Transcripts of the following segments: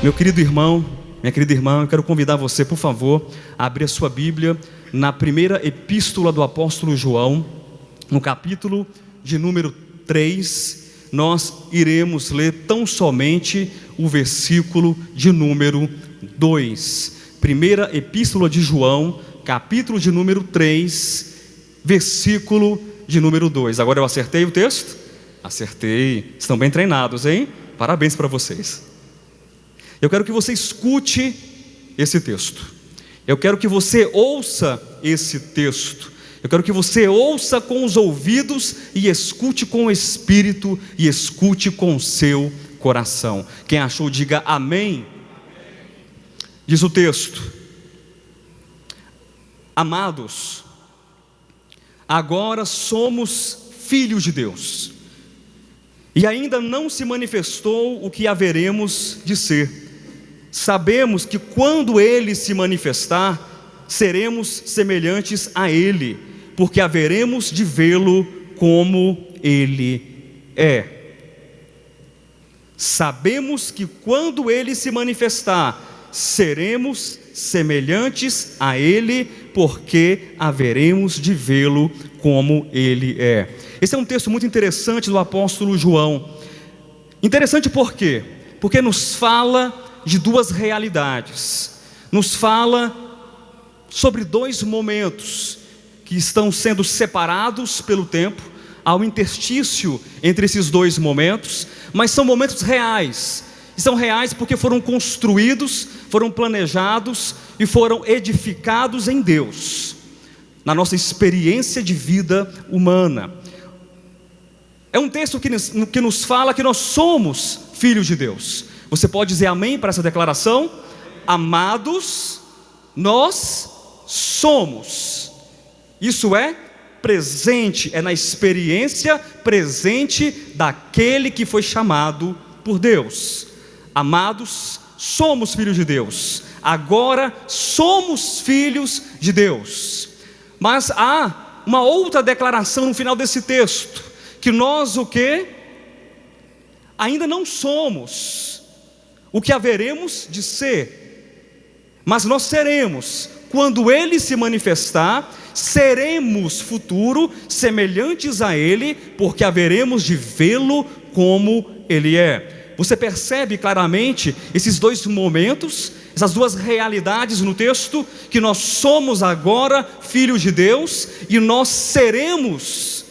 Meu querido irmão, minha querida irmã, eu quero convidar você, por favor, a abrir a sua Bíblia na primeira epístola do apóstolo João, no capítulo de número 3, nós iremos ler tão somente o versículo de número 2. Primeira epístola de João, capítulo de número 3, versículo de número 2. Agora eu acertei o texto? Acertei. Estão bem treinados, hein? Parabéns para vocês. Eu quero que você escute esse texto. Eu quero que você ouça esse texto. Eu quero que você ouça com os ouvidos e escute com o espírito e escute com o seu coração. Quem achou, diga amém. Diz o texto: amados, agora somos filhos de Deus, e ainda não se manifestou o que haveremos de ser. Sabemos que quando Ele se manifestar, seremos semelhantes a Ele, porque haveremos de vê-lo como Ele é. Sabemos que quando Ele se manifestar, seremos semelhantes a Ele, porque haveremos de vê-lo como Ele é. Esse é um texto muito interessante do apóstolo João. Interessante por quê? Porque nos fala de duas realidades, nos fala sobre dois momentos que estão sendo separados pelo tempo. Há um interstício entre esses dois momentos, mas são momentos reais, e são reais porque foram construídos, foram planejados e foram edificados em Deus, na nossa experiência de vida humana. É um texto que nos fala que nós somos filhos de Deus. Você pode dizer amém para essa declaração? Amados, nós somos. Isso é presente, é na experiência presente daquele que foi chamado por Deus. Amados, somos filhos de Deus. Agora somos filhos de Deus. Mas há uma outra declaração no final desse texto, que nós o quê? Ainda não somos o que haveremos de ser, mas nós seremos, quando Ele se manifestar, seremos futuro semelhantes a Ele, porque haveremos de vê-lo como Ele é. Você percebe claramente esses dois momentos, essas duas realidades no texto, que nós somos agora filhos de Deus, e nós seremos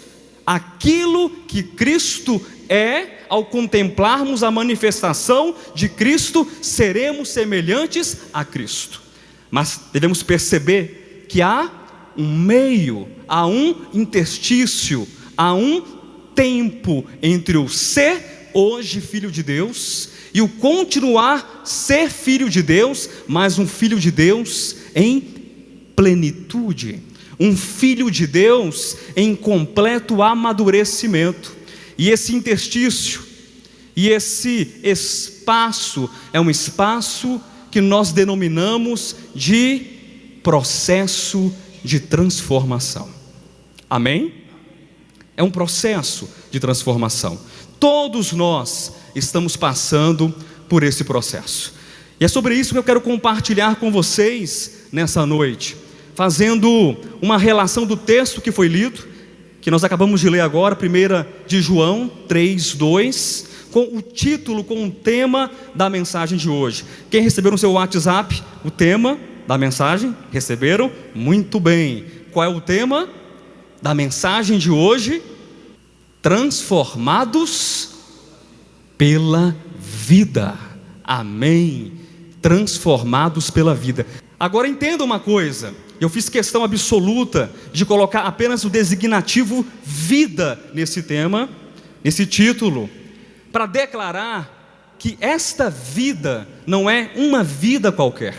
aquilo que Cristo é. Ao contemplarmos a manifestação de Cristo, seremos semelhantes a Cristo. Mas devemos perceber que há um meio, há um interstício, há um tempo entre o ser hoje filho de Deus e o continuar ser filho de Deus, mas um filho de Deus em plenitude, um filho de Deus em completo amadurecimento. E esse interstício, e esse espaço, é um espaço que nós denominamos de processo de transformação. Amém? É um processo de transformação. Todos nós estamos passando por esse processo. E é sobre isso que eu quero compartilhar com vocês nessa noite, fazendo uma relação do texto que foi lido, que nós acabamos de ler agora, 1 de João 3:2, com o título, com o tema da mensagem de hoje. Quem recebeu no seu WhatsApp o tema da mensagem? Receberam? Muito bem. Qual é o tema da mensagem de hoje? Transformados pela vida. Amém. Transformados pela vida. Agora entenda uma coisa. Eu fiz questão absoluta de colocar apenas o designativo vida nesse tema, nesse título, para declarar que esta vida não é uma vida qualquer,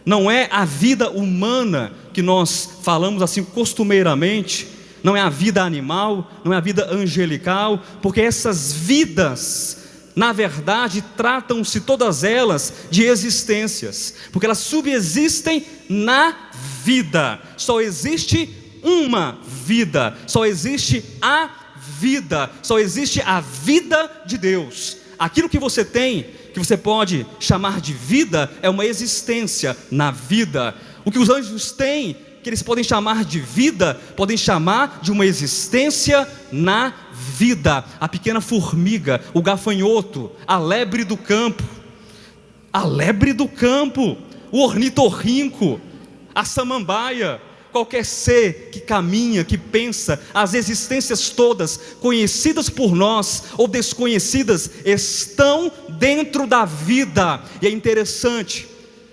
não é a vida humana que nós falamos assim costumeiramente, não é a vida animal, não é a vida angelical, porque essas vidas, na verdade, tratam-se todas elas de existências, porque elas subsistem na vida. Só existe uma vida, só existe a vida, só existe a vida de Deus, aquilo que você tem, que você pode chamar de vida, é uma existência na vida. O que os anjos têm, que eles podem chamar de vida, podem chamar de uma existência na vida. A pequena formiga, o gafanhoto, a lebre do campo, o ornitorrinco, a samambaia, qualquer ser que caminha, que pensa, as existências todas, conhecidas por nós ou desconhecidas, estão dentro da vida. E é interessante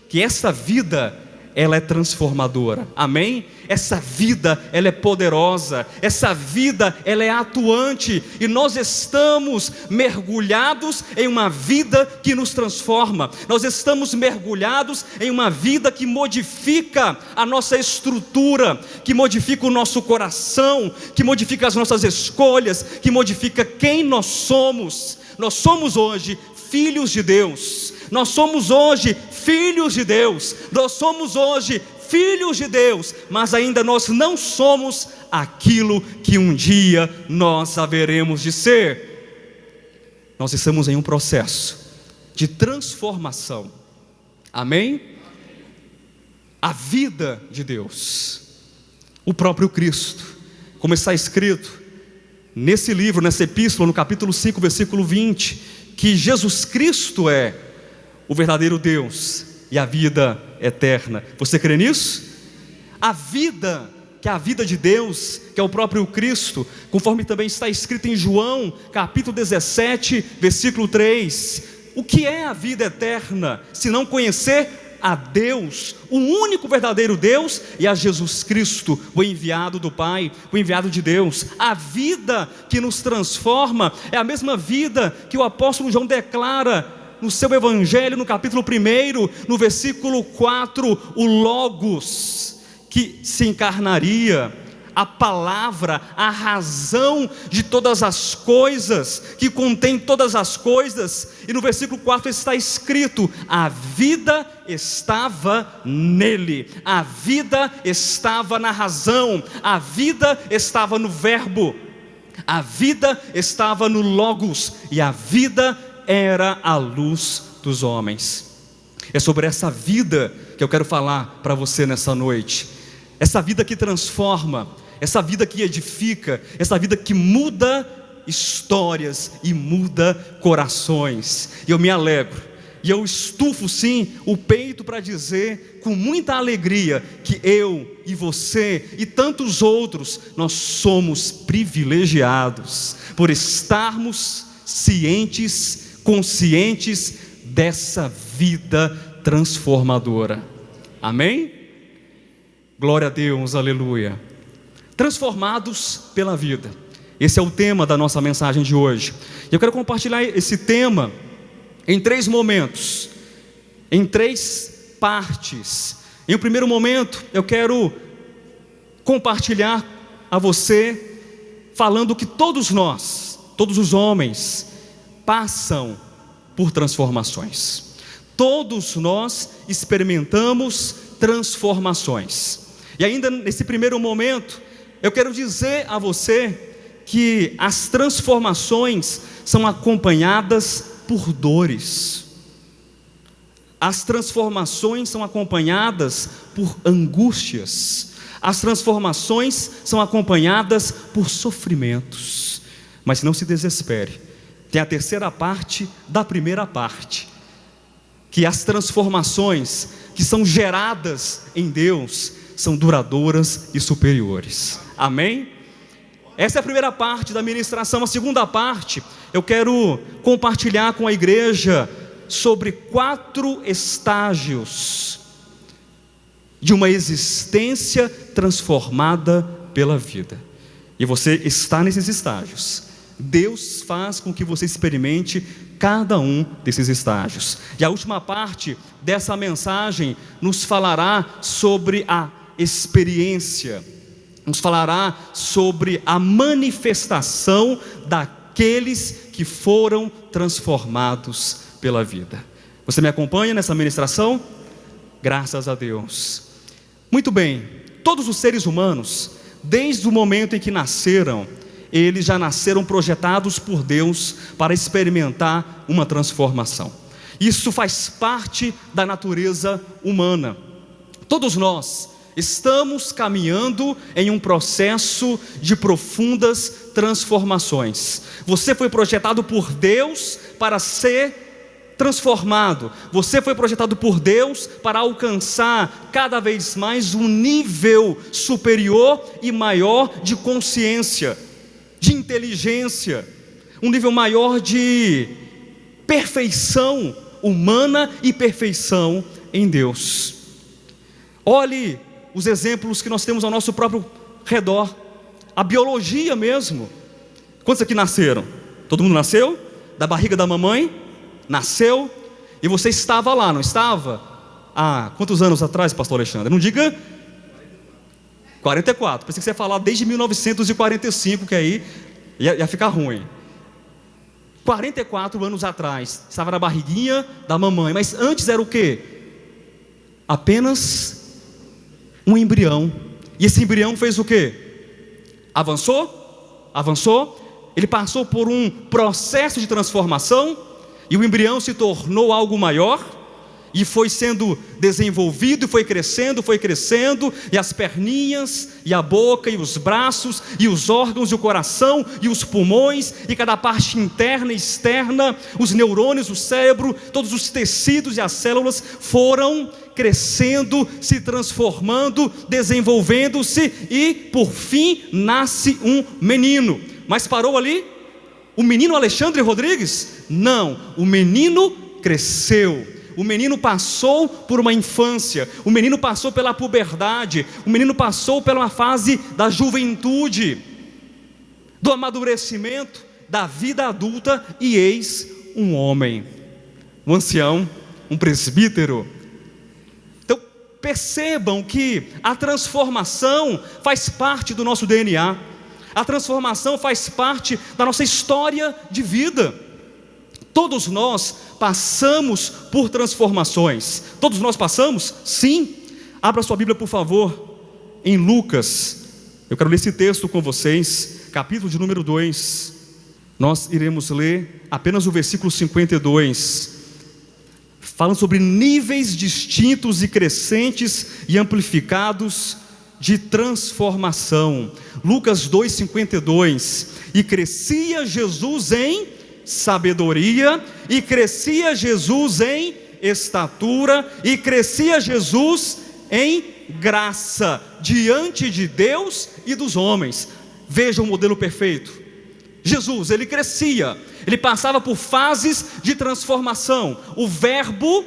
que essa vida, ela é transformadora, amém? Essa vida, ela é poderosa, essa vida, ela é atuante, e nós estamos mergulhados em uma vida que nos transforma, nós estamos mergulhados em uma vida que modifica a nossa estrutura, que modifica o nosso coração, que modifica as nossas escolhas, que modifica quem nós somos. Nós somos hoje filhos de Deus, nós somos hoje filhos de Deus, nós somos hoje filhos de Deus, mas ainda nós não somos aquilo que um dia nós haveremos de ser. Nós estamos em um processo de transformação, amém? A vida de Deus, o próprio Cristo, como está escrito nesse livro, nessa epístola, no capítulo 5, versículo 20, que Jesus Cristo é o verdadeiro Deus e a vida eterna. Você crê nisso? A vida, que é a vida de Deus, que é o próprio Cristo, conforme também está escrito em João, capítulo 17, versículo 3. O que é a vida eterna, se não conhecer a Deus, o único verdadeiro Deus, e a Jesus Cristo, o enviado do Pai, o enviado de Deus? A vida que nos transforma é a mesma vida que o apóstolo João declara no seu evangelho, no capítulo 1, no versículo 4, o Logos, que se encarnaria, a palavra, a razão de todas as coisas, que contém todas as coisas. E no versículo 4 está escrito: a vida estava nele, a vida estava na razão, a vida estava no verbo, a vida estava no Logos, e a vida era a luz dos homens. É sobre essa vida que eu quero falar para você nessa noite. Essa vida que transforma, essa vida que edifica, essa vida que muda histórias e muda corações. E eu me alegro, e eu estufo sim o peito para dizer com muita alegria que eu e você e tantos outros, nós somos privilegiados por estarmos cientes, conscientes dessa vida transformadora, amém? Glória a Deus, aleluia. Transformados pela vida, esse é o tema da nossa mensagem de hoje. Eu quero compartilhar esse tema em 3 momentos, em 3 partes. Em um primeiro momento, eu quero compartilhar a você, falando que todos nós, todos os homens, passam por transformações. Todos nós experimentamos transformações. E ainda nesse primeiro momento, eu quero dizer a você que as transformações são acompanhadas por dores. As transformações são acompanhadas por angústias. As transformações são acompanhadas por sofrimentos. Mas não se desespere, tem a terceira parte da primeira parte, que as transformações que são geradas em Deus são duradouras e superiores, amém? Essa é a primeira parte da ministração. A segunda parte, eu quero compartilhar com a igreja sobre 4 estágios de uma existência transformada pela vida. E você está nesses estágios. Deus faz com que você experimente cada um desses estágios. E a última parte dessa mensagem nos falará sobre a experiência, nos falará sobre a manifestação daqueles que foram transformados pela vida. Você me acompanha nessa ministração? Graças a Deus. Muito bem, todos os seres humanos, desde o momento em que nasceram, eles já nasceram projetados por Deus para experimentar uma transformação. Isso faz parte da natureza humana. Todos nós estamos caminhando em um processo de profundas transformações. Você foi projetado por Deus para ser transformado. Você foi projetado por Deus para alcançar cada vez mais um nível superior e maior de consciência, de inteligência, um nível maior de perfeição humana e perfeição em Deus. Olhe os exemplos que nós temos ao nosso próprio redor, a biologia mesmo. Quantos aqui nasceram? Todo mundo nasceu? Da barriga da mamãe? Nasceu? E você estava lá, não estava? Ah, quantos anos atrás, pastor Alexandre? Não diga 44, pensei que você ia falar desde 1945, que aí ia ficar ruim. 44 anos atrás, estava na barriguinha da mamãe, mas antes era o quê? Apenas um embrião. E esse embrião fez o quê? Avançou, ele passou por um processo de transformação, e o embrião se tornou algo maior, e foi sendo desenvolvido, e foi crescendo, e as perninhas, e a boca, e os braços, e os órgãos, e o coração, e os pulmões, e cada parte interna e externa, os neurônios, o cérebro, todos os tecidos e as células foram crescendo, se transformando, desenvolvendo-se, e por fim nasce um menino. Mas parou ali? O menino Alexandre Rodrigues? Não, o menino cresceu. O menino passou por uma infância, o menino passou pela puberdade, o menino passou pela fase da juventude, do amadurecimento, da vida adulta, e eis um homem, um ancião, um presbítero. Então percebam que a transformação faz parte do nosso DNA, a transformação faz parte da nossa história de vida. Todos nós passamos por transformações. Todos nós passamos? Sim. Abra sua Bíblia, por favor, em Lucas. Eu quero ler esse texto com vocês, capítulo de número 2. Nós iremos ler apenas o versículo 52. Falando sobre níveis distintos e crescentes e amplificados de transformação. Lucas 2:52. E crescia Jesus em sabedoria, e crescia Jesus em estatura, e crescia Jesus em graça diante de Deus e dos homens. Veja o modelo perfeito. Jesus, ele crescia, ele passava por fases de transformação. O verbo,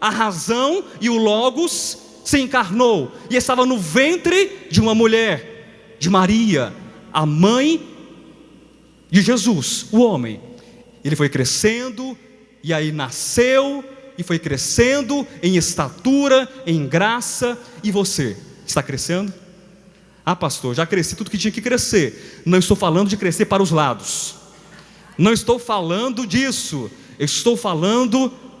a razão e o logos se encarnou e estava no ventre de uma mulher, de Maria, a mãe de Jesus, o homem. Ele foi crescendo, e aí nasceu, e foi crescendo em estatura, em graça. E você, está crescendo? Ah, pastor, já cresci tudo que tinha que crescer. Não estou falando de crescer para os lados, não estou falando disso. Eu estou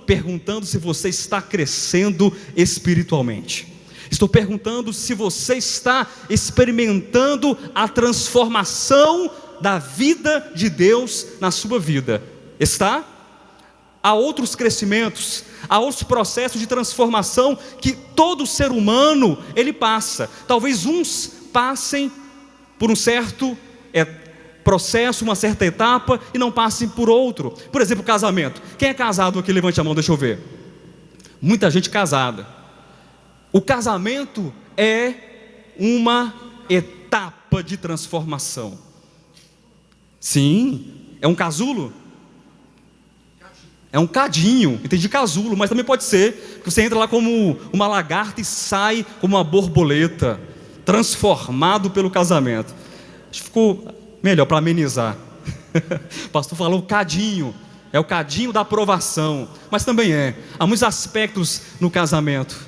perguntando se você está crescendo espiritualmente. Estou perguntando se você está experimentando a transformação da vida de Deus na sua vida. Está? Há outros crescimentos, há outros processos de transformação que todo ser humano ele passa. Talvez uns passem por um certo processo, uma certa etapa, e não passem por outro. Por exemplo, casamento. Quem é casado aqui? Levante a mão, deixa eu ver. Muita gente casada. O casamento é uma etapa de transformação. Sim, é um casulo. É um cadinho, entendi casulo, mas também pode ser que você entra lá como uma lagarta e sai como uma borboleta, transformado pelo casamento. Acho que ficou melhor para amenizar. O pastor falou cadinho, é o cadinho da aprovação, mas também há muitos aspectos no casamento.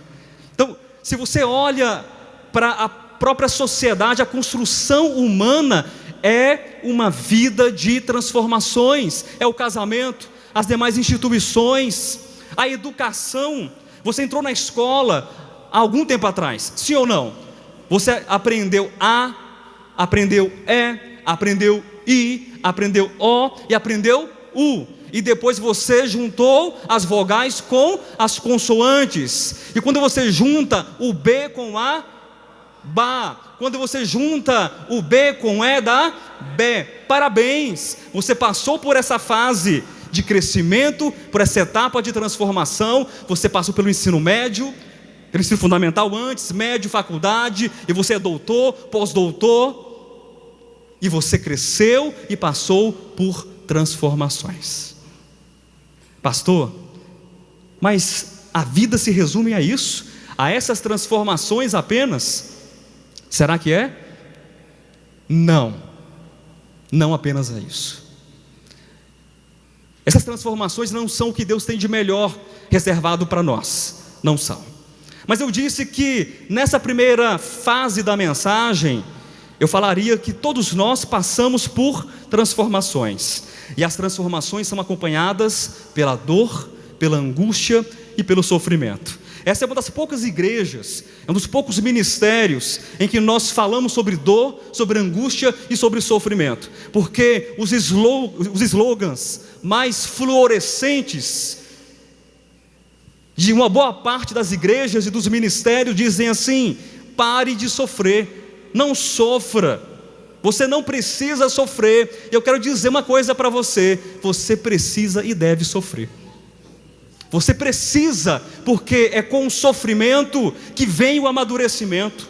Então, se você olha para a própria sociedade, a construção humana é uma vida de transformações, é o casamento, as demais instituições, a educação. Você entrou na escola há algum tempo atrás, sim ou não? Você aprendeu A, aprendeu E, aprendeu I, aprendeu O e aprendeu U. E depois você juntou as vogais com as consoantes. E quando você junta o B com A, Ba. Quando você junta o B com E, dá Bé. Parabéns, você passou por essa fase de crescimento, por essa etapa de transformação. Você passou pelo ensino médio, pelo ensino fundamental antes, médio, faculdade, e você é doutor, pós-doutor, e você cresceu e passou por transformações. Pastor, mas a vida se resume a isso? A essas transformações apenas? Será que é? Não, não apenas a isso. Essas transformações não são o que Deus tem de melhor reservado para nós, não são. Mas eu disse que nessa primeira fase da mensagem, eu falaria que todos nós passamos por transformações. E as transformações são acompanhadas pela dor, pela angústia e pelo sofrimento. Essa é uma das poucas igrejas, é um dos poucos ministérios em que nós falamos sobre dor, sobre angústia e sobre sofrimento. Porque os slogans mais fluorescentes de uma boa parte das igrejas e dos ministérios dizem assim: pare de sofrer, não sofra. Você não precisa sofrer. E eu quero dizer uma coisa para você: você precisa e deve sofrer. Você precisa, porque é com o sofrimento que vem o amadurecimento.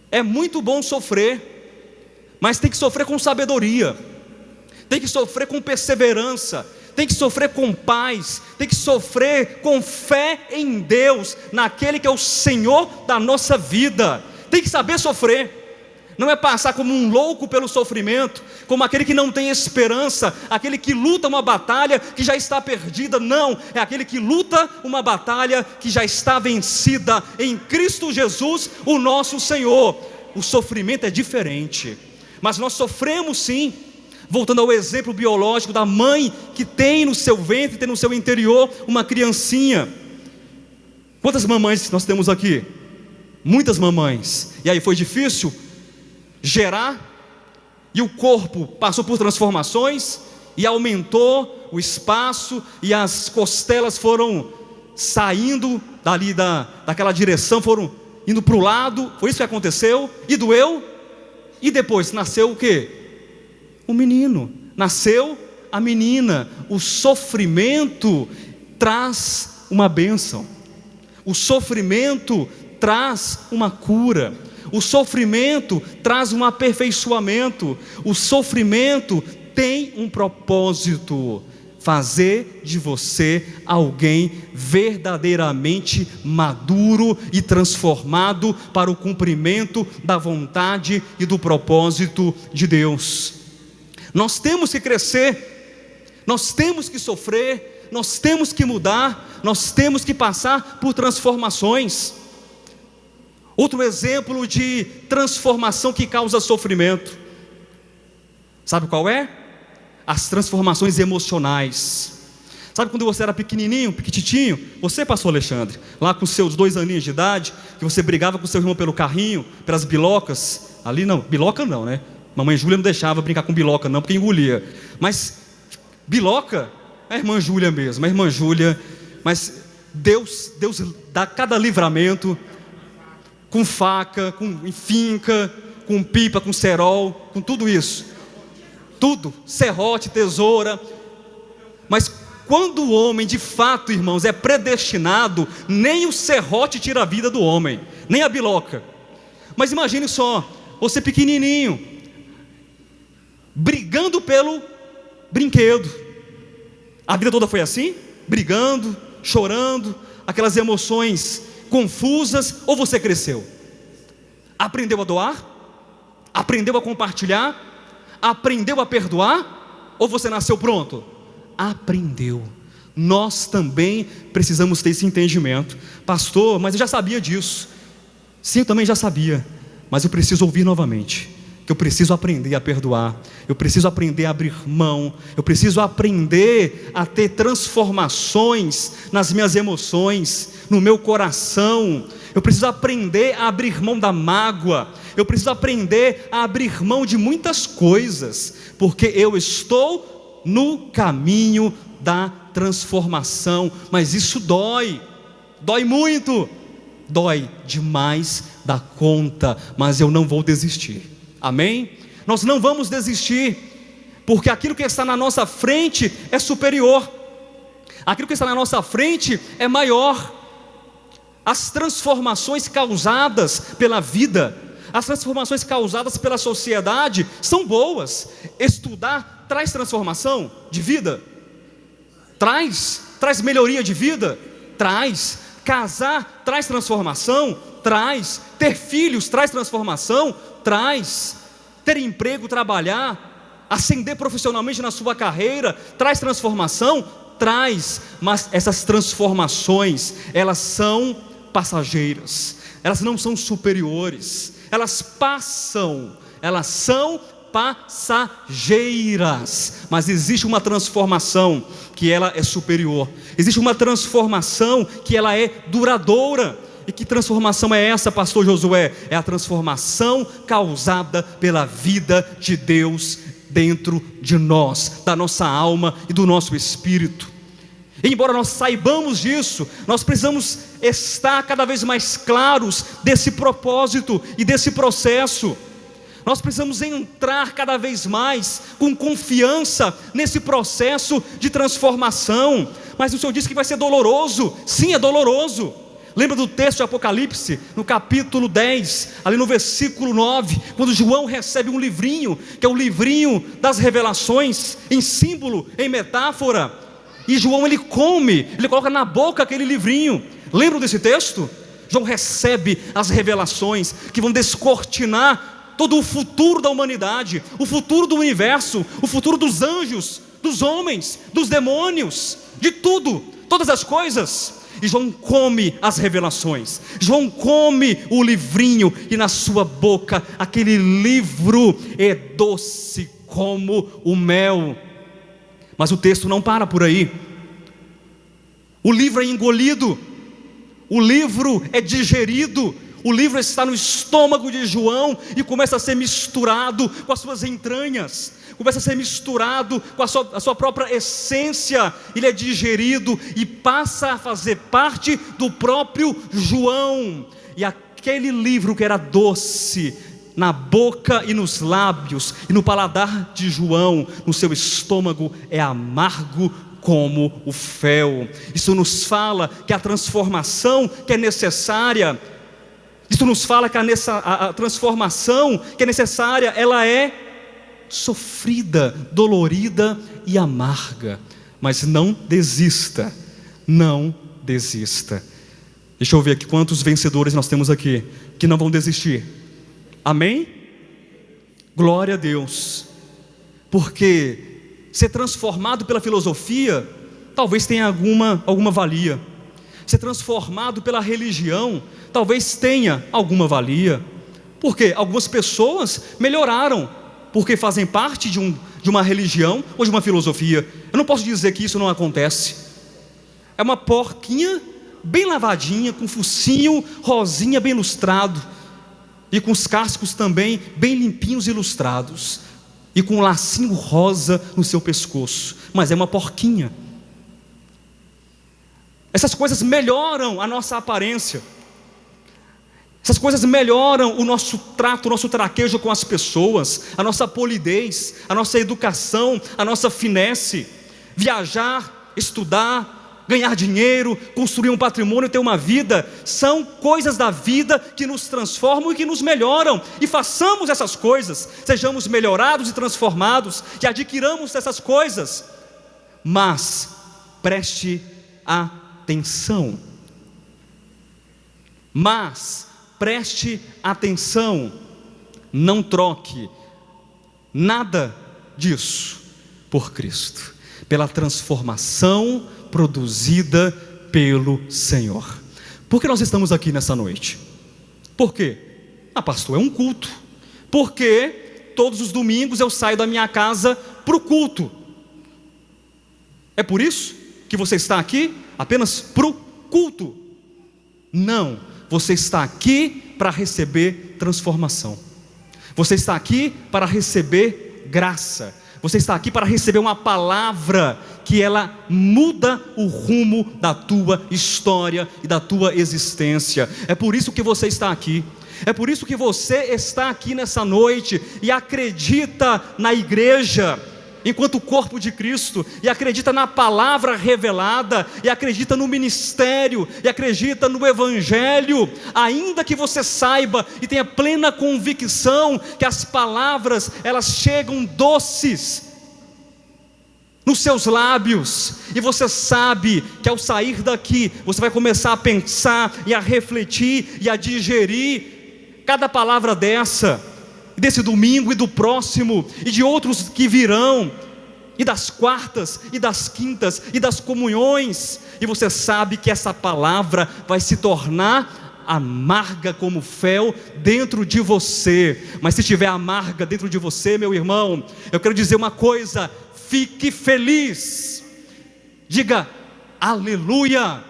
É muito bom sofrer, mas tem que sofrer com sabedoria, tem que sofrer com perseverança, tem que sofrer com paz, tem que sofrer com fé em Deus, naquele que é o Senhor da nossa vida. Tem que saber sofrer. Não é passar como um louco pelo sofrimento, como aquele que não tem esperança, aquele que luta uma batalha que já está perdida. Não, é aquele que luta uma batalha que já está vencida em Cristo Jesus, o nosso Senhor. O sofrimento é diferente, mas nós sofremos sim. Voltando ao exemplo biológico da mãe que tem no seu ventre, tem no seu interior uma criancinha. Quantas mamães nós temos aqui? Muitas mamães. E aí, foi difícil gerar? E o corpo passou por transformações e aumentou o espaço, e as costelas foram saindo dali daquela direção, foram indo para o lado. Foi isso que aconteceu? E doeu? E depois nasceu o quê? O menino, nasceu a menina. O sofrimento traz uma bênção, o sofrimento traz uma cura, o sofrimento traz um aperfeiçoamento, o sofrimento tem um propósito: fazer de você alguém verdadeiramente maduro e transformado para o cumprimento da vontade e do propósito de Deus. Nós temos que crescer, nós temos que sofrer, nós temos que mudar, nós temos que passar por transformações. Outro exemplo de transformação que causa sofrimento, sabe qual é? As transformações emocionais. Sabe quando você era pequenininho, pequititinho? Você, pastor Alexandre, lá com seus 2 aninhos de idade, que você brigava com seu irmão pelo carrinho, pelas bilocas. Ali não, biloca não, né? Mamãe Júlia não deixava brincar com biloca não, porque engolia. Mas biloca é a irmã Júlia mesmo, a irmã Júlia. Mas Deus dá cada livramento, com faca, com finca, com pipa, com cerol, com tudo isso. Tudo, serrote, tesoura. Mas quando o homem de fato, irmãos, é predestinado, nem o serrote tira a vida do homem, nem a biloca. Mas imagine só, você pequenininho, brigando pelo brinquedo. A vida toda foi assim? Brigando, chorando, aquelas emoções confusas. Ou você cresceu? Aprendeu a doar? Aprendeu a compartilhar? Aprendeu a perdoar? Ou você nasceu pronto? Aprendeu. Nós também precisamos ter esse entendimento. Pastor, mas eu já sabia disso. Sim, eu também já sabia, mas eu preciso ouvir novamente, que eu preciso aprender a perdoar, eu preciso aprender a abrir mão, eu preciso aprender a ter transformações nas minhas emoções, no meu coração. Eu preciso aprender a abrir mão da mágoa. Eu preciso aprender a abrir mão de muitas coisas, porque eu estou no caminho da transformação. Mas isso dói muito, dói demais da conta, mas eu não vou desistir. Amém? Nós não vamos desistir, porque aquilo que está na nossa frente é superior, aquilo que está na nossa frente é maior. As transformações causadas pela vida, as transformações causadas pela sociedade são boas. Estudar traz transformação de vida? Traz melhoria de vida? Traz. Casar traz transformação? Traz. Ter filhos traz transformação? Traz. Ter emprego, trabalhar, ascender profissionalmente na sua carreira, traz transformação? Traz. Mas essas transformações, elas são passageiras, elas não são superiores, elas passam, elas são passageiras. Mas existe uma transformação que ela é superior, existe uma transformação que ela é duradoura. E que transformação é essa, pastor Josué? É a transformação causada pela vida de Deus dentro de nós, da nossa alma e do nosso espírito. E embora nós saibamos disso, nós precisamos estar cada vez mais claros desse propósito e desse processo. Nós precisamos entrar cada vez mais com confiança nesse processo de transformação. Mas o Senhor disse que vai ser doloroso. Sim, é doloroso. Lembra do texto de Apocalipse, no capítulo 10, ali no versículo 9, quando João recebe um livrinho, que é o livrinho das revelações, em símbolo, em metáfora, e João ele come, ele coloca na boca aquele livrinho. Lembram desse texto? João recebe as revelações que vão descortinar todo o futuro da humanidade, o futuro do universo, o futuro dos anjos, dos homens, dos demônios, de tudo, todas as coisas. E João come as revelações, João come o livrinho, e na sua boca aquele livro é doce como o mel. Mas o texto não para por aí. O livro é engolido, o livro é digerido, o livro está no estômago de João e começa a ser misturado com as suas entranhas, começa a ser misturado com a sua própria essência. Ele é digerido e passa a fazer parte do próprio João. E aquele livro que era doce na boca e nos lábios e no paladar de João, no seu estômago, é amargo como o fel. Isso nos fala que a transformação que é necessária, isso nos fala que a transformação que é necessária, ela é sofrida, dolorida e amarga. Mas não desista, não desista. Deixa eu ver aqui quantos vencedores nós temos aqui que não vão desistir. Amém? Glória a Deus. Porque ser transformado pela filosofia talvez tenha alguma valia. Ser transformado pela religião talvez tenha alguma valia. Porque algumas pessoas melhoraram porque fazem parte de uma religião ou de uma filosofia. Eu não posso dizer que isso não acontece. É uma porquinha bem lavadinha, com focinho rosinha bem lustrado, e com os cascos também bem limpinhos e lustrados, e com um lacinho rosa no seu pescoço, mas é uma porquinha. Essas coisas melhoram a nossa aparência, essas coisas melhoram o nosso trato, o nosso traquejo com as pessoas, a nossa polidez, a nossa educação, a nossa finesse. Viajar, estudar, ganhar dinheiro, construir um patrimônio, ter uma vida, são coisas da vida que nos transformam e que nos melhoram. E façamos essas coisas, sejamos melhorados e transformados, e adquiramos essas coisas. Mas preste atenção. Preste atenção, não troque nada disso por Cristo, pela transformação produzida pelo Senhor. Por que nós estamos aqui nessa noite? Por quê? Pastor, é um culto. Porque todos os domingos eu saio da minha casa para o culto. É por isso que você está aqui? Apenas para o culto? Não. você está aqui para receber transformação. Você está aqui para receber graça. Você está aqui para receber uma palavra que ela muda o rumo da tua história e da tua existência. É por isso que você está aqui. É por isso que você está aqui nessa noite e acredita na igreja enquanto corpo de Cristo, e acredita na palavra revelada, e acredita no ministério, e acredita no evangelho, ainda que você saiba e tenha plena convicção que as palavras, elas chegam doces nos seus lábios, e você sabe que ao sair daqui, você vai começar a pensar, e a refletir, e a digerir cada palavra desse domingo e do próximo, e de outros que virão, e das quartas, e das quintas, e das comunhões, e você sabe que essa palavra vai se tornar amarga como fel dentro de você. Mas se estiver amarga dentro de você, meu irmão, eu quero dizer uma coisa: fique feliz, diga aleluia,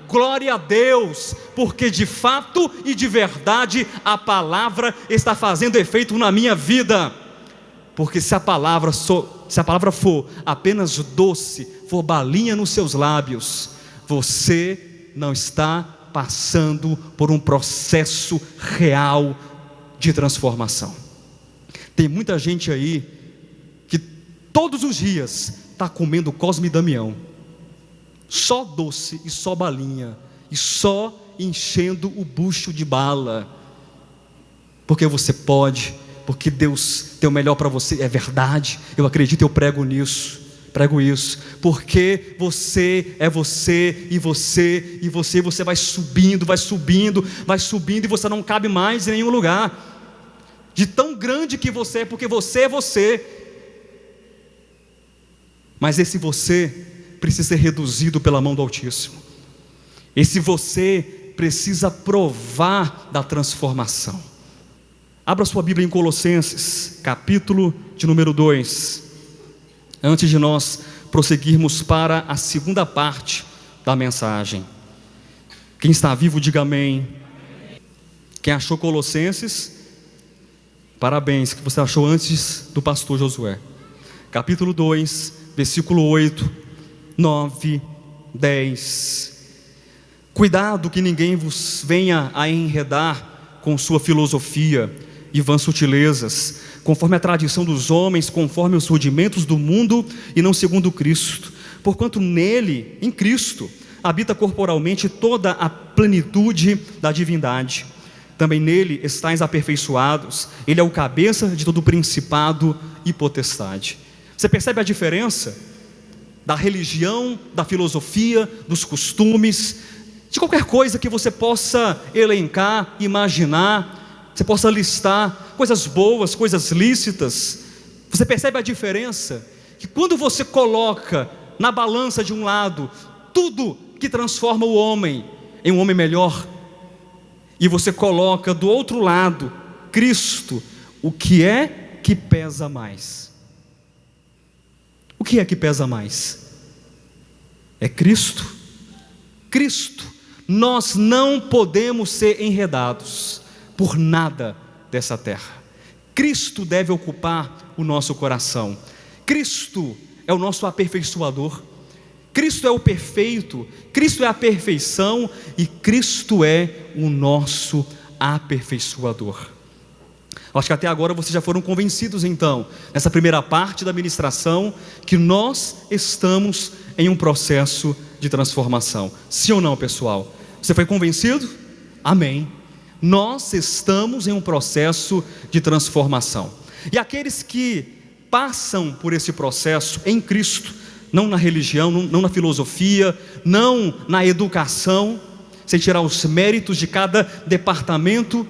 glória a Deus, porque de fato e de verdade a palavra está fazendo efeito na minha vida. Porque se a palavra for apenas doce, for balinha nos seus lábios, você não está passando por um processo real de transformação. Tem muita gente aí que todos os dias está comendo Cosme e Damião, só doce e só balinha, e só enchendo o bucho de bala, porque você pode, porque Deus tem o melhor para você. É verdade, eu acredito, eu prego isso, porque você é você, e você vai subindo, e você não cabe mais em nenhum lugar, de tão grande que você é, porque você é você. Mas esse você precisa ser reduzido pela mão do Altíssimo. Esse você precisa provar da transformação. Abra sua Bíblia em Colossenses, capítulo de número 2. Antes de nós prosseguirmos para a segunda parte da mensagem. Quem está vivo, diga amém. Quem achou Colossenses, parabéns, que você achou antes do pastor Josué. Capítulo 2, versículo 8, 9, 10. Cuidado que ninguém vos venha a enredar com sua filosofia e vãs sutilezas, conforme a tradição dos homens, conforme os rudimentos do mundo, e não segundo Cristo. Porquanto nele, em Cristo, habita corporalmente toda a plenitude da divindade. Também nele estáis aperfeiçoados. Ele é o cabeça de todo principado e potestade. Você percebe a diferença da religião, da filosofia, dos costumes, de qualquer coisa que você possa elencar, imaginar, você possa listar, coisas boas, coisas lícitas. Você percebe a diferença? Que quando você coloca na balança de um lado tudo que transforma o homem em um homem melhor, e você coloca do outro lado Cristo, o que é que pesa mais? O que é que pesa mais? É Cristo. Cristo. Nós não podemos ser enredados por nada dessa terra. Cristo deve ocupar o nosso coração. Cristo é o nosso aperfeiçoador. Cristo é o perfeito, Cristo é a perfeição, e Cristo é o nosso aperfeiçoador. Acho que até agora vocês já foram convencidos, então, nessa primeira parte da ministração, que nós estamos em um processo de transformação. Sim ou não, pessoal? Você foi convencido? Amém. Nós estamos em um processo de transformação. E aqueles que passam por esse processo em Cristo, não na religião, não na filosofia, não na educação, sem tirar os méritos de cada departamento,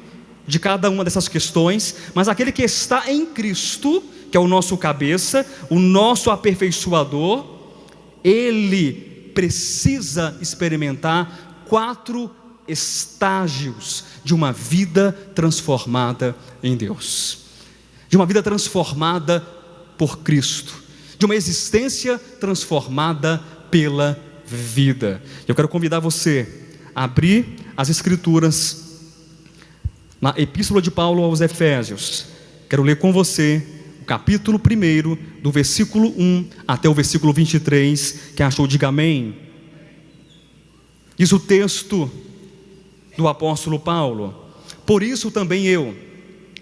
de cada uma dessas questões, mas aquele que está em Cristo, que é o nosso cabeça, o nosso aperfeiçoador, ele precisa experimentar 4 estágios de uma vida transformada em Deus, de uma vida transformada por Cristo, de uma existência transformada pela vida. Eu quero convidar você a abrir as Escrituras na Epístola de Paulo aos Efésios. Quero ler com você o capítulo 1, do versículo 1 até o versículo 23. Quem achou, diga amém. Diz o texto do apóstolo Paulo: por isso também eu,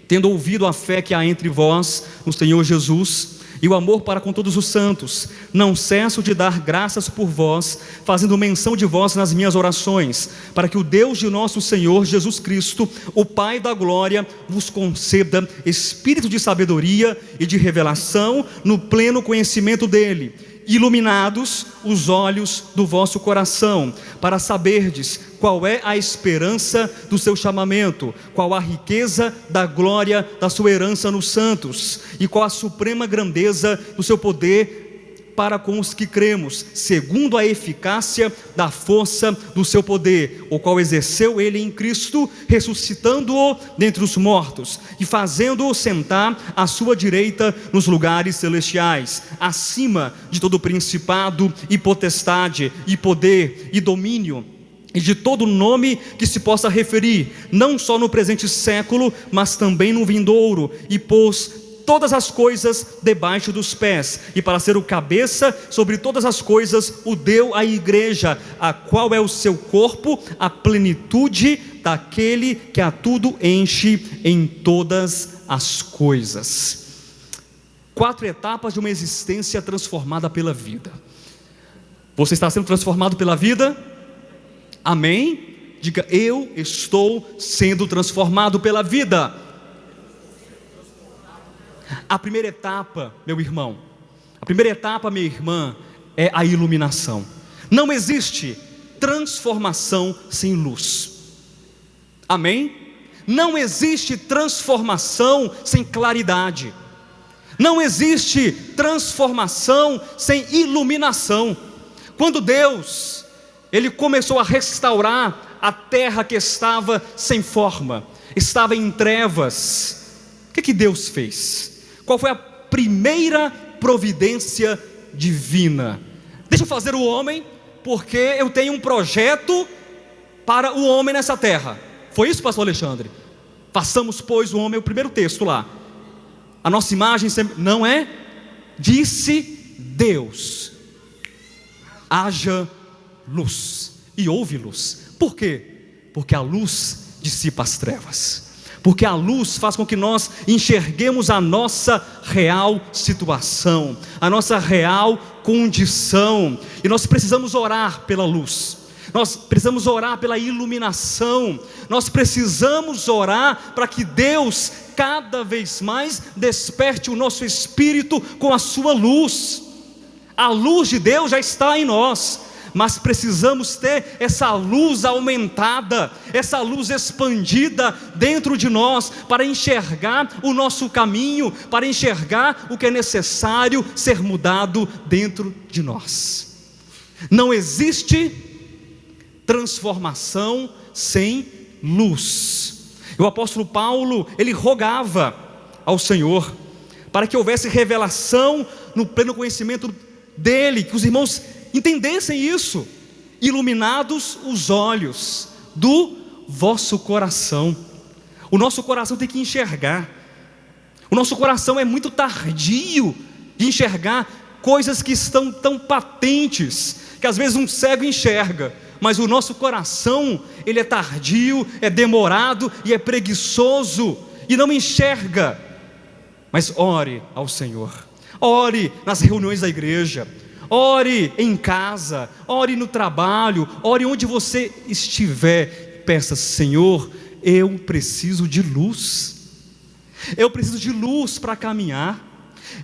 tendo ouvido a fé que há entre vós no Senhor Jesus, e o amor para com todos os santos, não cesso de dar graças por vós, fazendo menção de vós nas minhas orações, para que o Deus de nosso Senhor Jesus Cristo, o Pai da glória, vos conceda espírito de sabedoria e de revelação no pleno conhecimento dele, iluminados os olhos do vosso coração, para saberdes qual é a esperança do seu chamamento, qual a riqueza da glória da sua herança nos santos, e qual a suprema grandeza do seu poder para com os que cremos, segundo a eficácia da força do seu poder, o qual exerceu ele em Cristo, ressuscitando-o dentre os mortos, e fazendo-o sentar à sua direita nos lugares celestiais, acima de todo principado e potestade, e poder e domínio, e de todo nome que se possa referir, não só no presente século, mas também no vindouro, e pôs todas as coisas debaixo dos pés, e para ser o cabeça sobre todas as coisas, o deu à igreja, a qual é o seu corpo, a plenitude daquele que a tudo enche em todas as coisas. 4 etapas de uma existência transformada pela vida. Você está sendo transformado pela vida? Amém? Diga: eu estou sendo transformado pela vida. A primeira etapa, meu irmão, a primeira etapa, minha irmã, é a iluminação. Não existe transformação sem luz. Amém? Não existe transformação sem claridade. Não existe transformação sem iluminação. Quando Deus, Ele começou a restaurar a terra que estava sem forma, estava em trevas, o que Deus fez? Qual foi a primeira providência divina? Deixa eu fazer o homem, porque eu tenho um projeto para o homem nessa terra. Foi isso, pastor Alexandre? Façamos, pois, o homem, o primeiro texto lá. A nossa imagem não é? Disse Deus: haja luz, e houve luz. Por quê? Porque a luz dissipa as trevas. Porque a luz faz com que nós enxerguemos a nossa real situação, a nossa real condição. E nós precisamos orar pela luz, nós precisamos orar pela iluminação, nós precisamos orar para que Deus cada vez mais desperte o nosso espírito com a sua luz. A luz de Deus já está em nós, mas precisamos ter essa luz aumentada, essa luz expandida dentro de nós, para enxergar o nosso caminho, para enxergar o que é necessário ser mudado dentro de nós. Não existe transformação sem luz. E o apóstolo Paulo, ele rogava ao Senhor para que houvesse revelação no pleno conhecimento dele, que os irmãos entendessem isso. Iluminados os olhos do vosso coração. O nosso coração tem que enxergar. O nosso coração é muito tardio de enxergar coisas que estão tão patentes, que às vezes um cego enxerga, mas o nosso coração, ele é tardio, é demorado e é preguiçoso, e não enxerga. Mas ore ao Senhor, ore nas reuniões da igreja, ore em casa, ore no trabalho, ore onde você estiver. Peça: Senhor, eu preciso de luz. Eu preciso de luz para caminhar.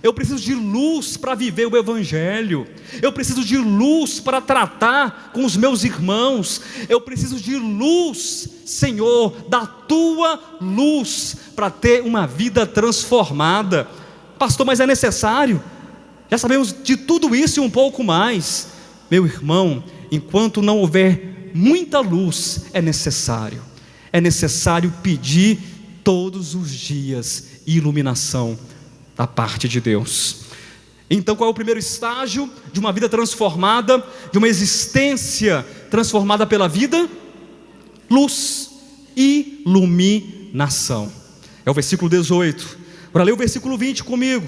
Eu preciso de luz para viver o Evangelho. Eu preciso de luz para tratar com os meus irmãos. Eu preciso de luz, Senhor, da Tua luz, para ter uma vida transformada. Pastor, mas é necessário? Já sabemos de tudo isso e um pouco mais. Meu irmão, enquanto não houver muita luz, é necessário pedir todos os dias iluminação da parte de Deus. Então, qual é o primeiro estágio de uma vida transformada, de uma existência transformada pela vida? Luz, iluminação. nação. É o versículo 18. Para ler o versículo 20 comigo.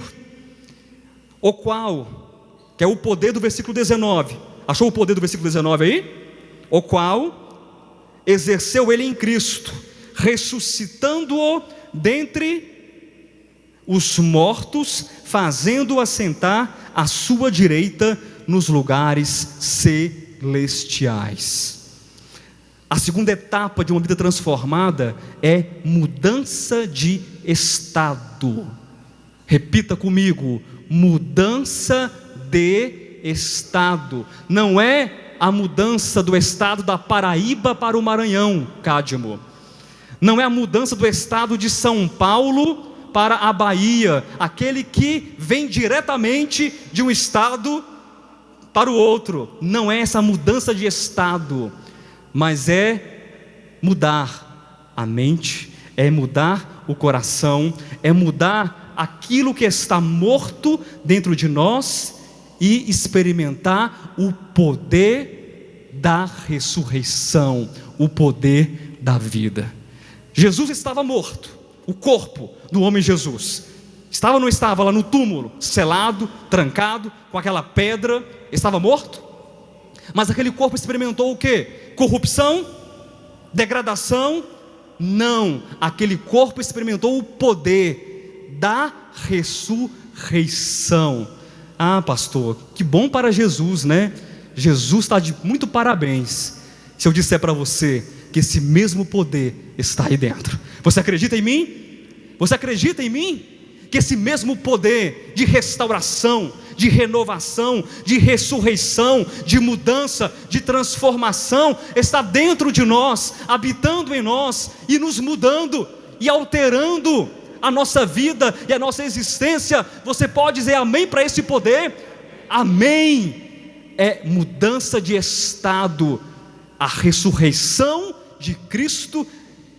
O qual, que é o poder do versículo 19. Achou o poder do versículo 19 aí? O qual exerceu ele em Cristo, ressuscitando-o dentre os mortos, fazendo-o assentar à sua direita nos lugares celestiais. A segunda etapa de uma vida transformada é mudança de estado. Repita comigo: mudança de estado. Não é a mudança do estado da Paraíba para o Maranhão, Cádimo. Não é a mudança do estado de São Paulo para a Bahia, aquele que vem diretamente de um estado para o outro. Não é essa mudança de estado, mas é mudar a mente, é mudar o coração, é mudar aquilo que está morto dentro de nós e experimentar o poder da ressurreição, o poder da vida. Jesus estava morto, o corpo do homem Jesus estava ou não estava lá no túmulo, selado, trancado, com aquela pedra, estava morto? Mas aquele corpo experimentou o quê? Corrupção? Degradação? Não, aquele corpo experimentou o poder da ressurreição. Ah, pastor, que bom para Jesus, né? Jesus está de muito parabéns se eu disser para você que esse mesmo poder está aí dentro. Você acredita em mim? Você acredita em mim? Que esse mesmo poder de restauração, de renovação, de ressurreição, de mudança, de transformação está dentro de nós, habitando em nós e nos mudando e alterando a nossa vida e a nossa existência. Você pode dizer amém para esse poder? Amém. É mudança de estado, a ressurreição de Cristo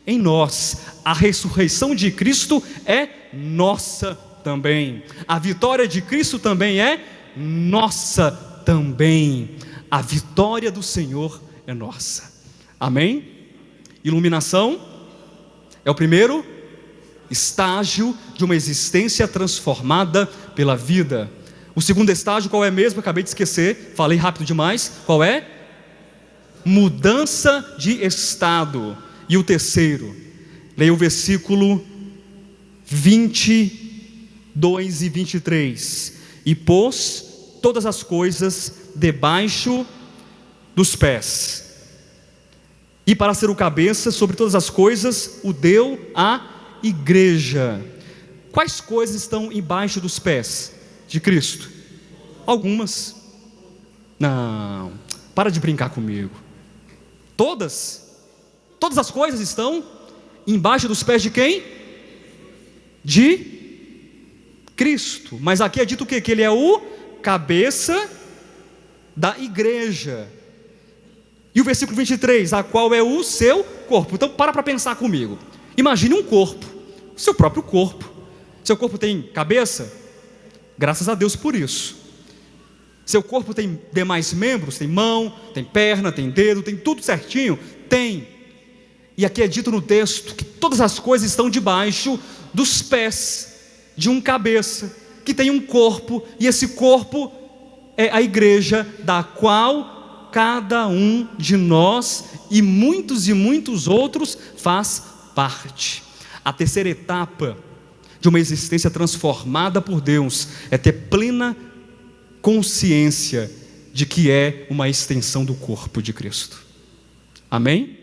em nós. A ressurreição de Cristo é nossa também. A vitória de Cristo também é nossa também. A vitória do Senhor é nossa. Amém? Iluminação é o primeiro estágio de uma existência transformada pela vida. O segundo estágio qual é mesmo? Acabei de esquecer, falei rápido demais. Qual é? Mudança de estado. E o terceiro, leia o versículo 22 e 23. E pôs todas as coisas debaixo dos pés, e para ser o cabeça sobre todas as coisas, o deu à igreja. Quais coisas estão embaixo dos pés de Cristo? Algumas. Não, para de brincar comigo. Todas as coisas estão embaixo dos pés de quem? De Cristo. Mas aqui é dito o quê? Que Ele é o cabeça da igreja. E o versículo 23, a qual é o seu corpo. Então para pensar comigo. Imagine um corpo, o seu próprio corpo. Seu corpo tem cabeça? Graças a Deus por isso. Seu corpo tem demais membros? Tem mão, tem perna, tem dedo, tem tudo certinho? Tem. E aqui é dito no texto que todas as coisas estão debaixo dos pés de um cabeça, que tem um corpo, e esse corpo é a igreja, da qual cada um de nós e muitos outros faz parte. A terceira etapa de uma existência transformada por Deus é ter plena consciência de que é uma extensão do corpo de Cristo. Amém?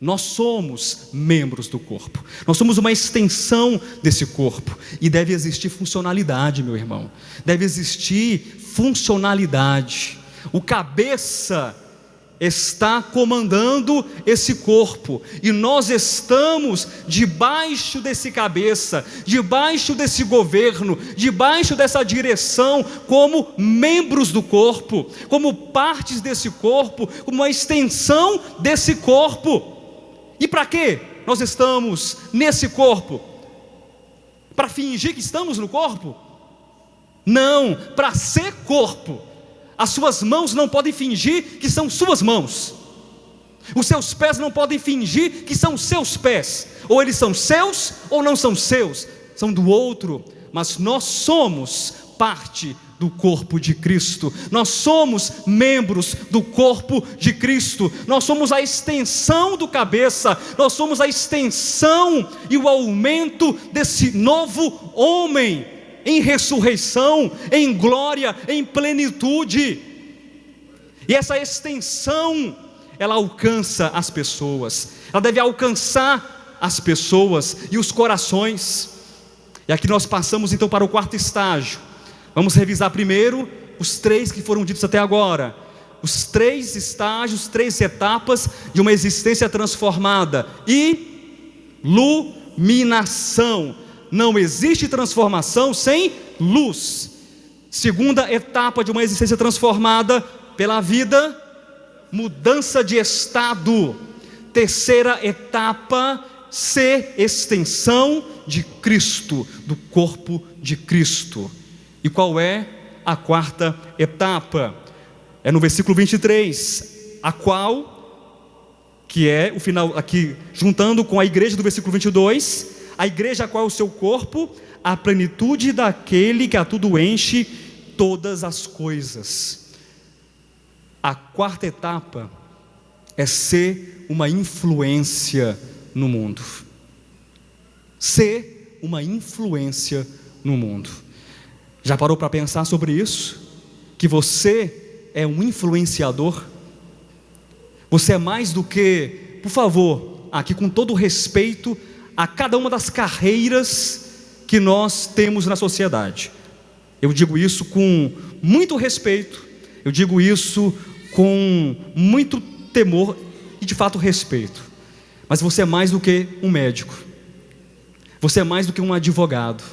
Nós somos membros do corpo, nós somos uma extensão desse corpo, e deve existir funcionalidade, meu irmão, deve existir funcionalidade. O cabeça está comandando esse corpo, e nós estamos debaixo desse cabeça, debaixo desse governo, debaixo dessa direção, como membros do corpo, como partes desse corpo, como uma extensão desse corpo. E para quê nós estamos nesse corpo? Para fingir que estamos no corpo? Não, para ser corpo. As suas mãos não podem fingir que são suas mãos. Os seus pés não podem fingir que são seus pés. Ou eles são seus ou não são seus, são do outro. Mas nós somos parte do corpo de Cristo. Nós somos membros do corpo de Cristo. Nós somos a extensão do cabeça. Nós somos a extensão e o aumento desse novo homem em ressurreição, em glória, em plenitude. E essa extensão, ela alcança as pessoas. Ela deve alcançar as pessoas e os corações. E aqui nós passamos então para o quarto estágio. Vamos revisar primeiro os 3 que foram ditos até agora. Os 3 estágios, 3 etapas de uma existência transformada. Iluminação. Não existe transformação sem luz. Segunda etapa de uma existência transformada pela vida, mudança de estado. Terceira etapa, ser extensão de Cristo, do corpo de Cristo. E qual é a quarta etapa? É no versículo 23, a qual, que é o final aqui, juntando com a igreja do versículo 22, a igreja a qual é o seu corpo, a plenitude daquele que a tudo enche todas as coisas. A quarta etapa é ser uma influência no mundo. Ser uma influência no mundo. Já parou para pensar sobre isso? Que você é um influenciador? Você é mais do que, por favor, aqui com todo respeito a cada uma das carreiras que nós temos na sociedade. Eu digo isso com muito respeito, eu digo isso com muito temor e de fato respeito. Mas você é mais do que um médico, você é mais do que um advogado,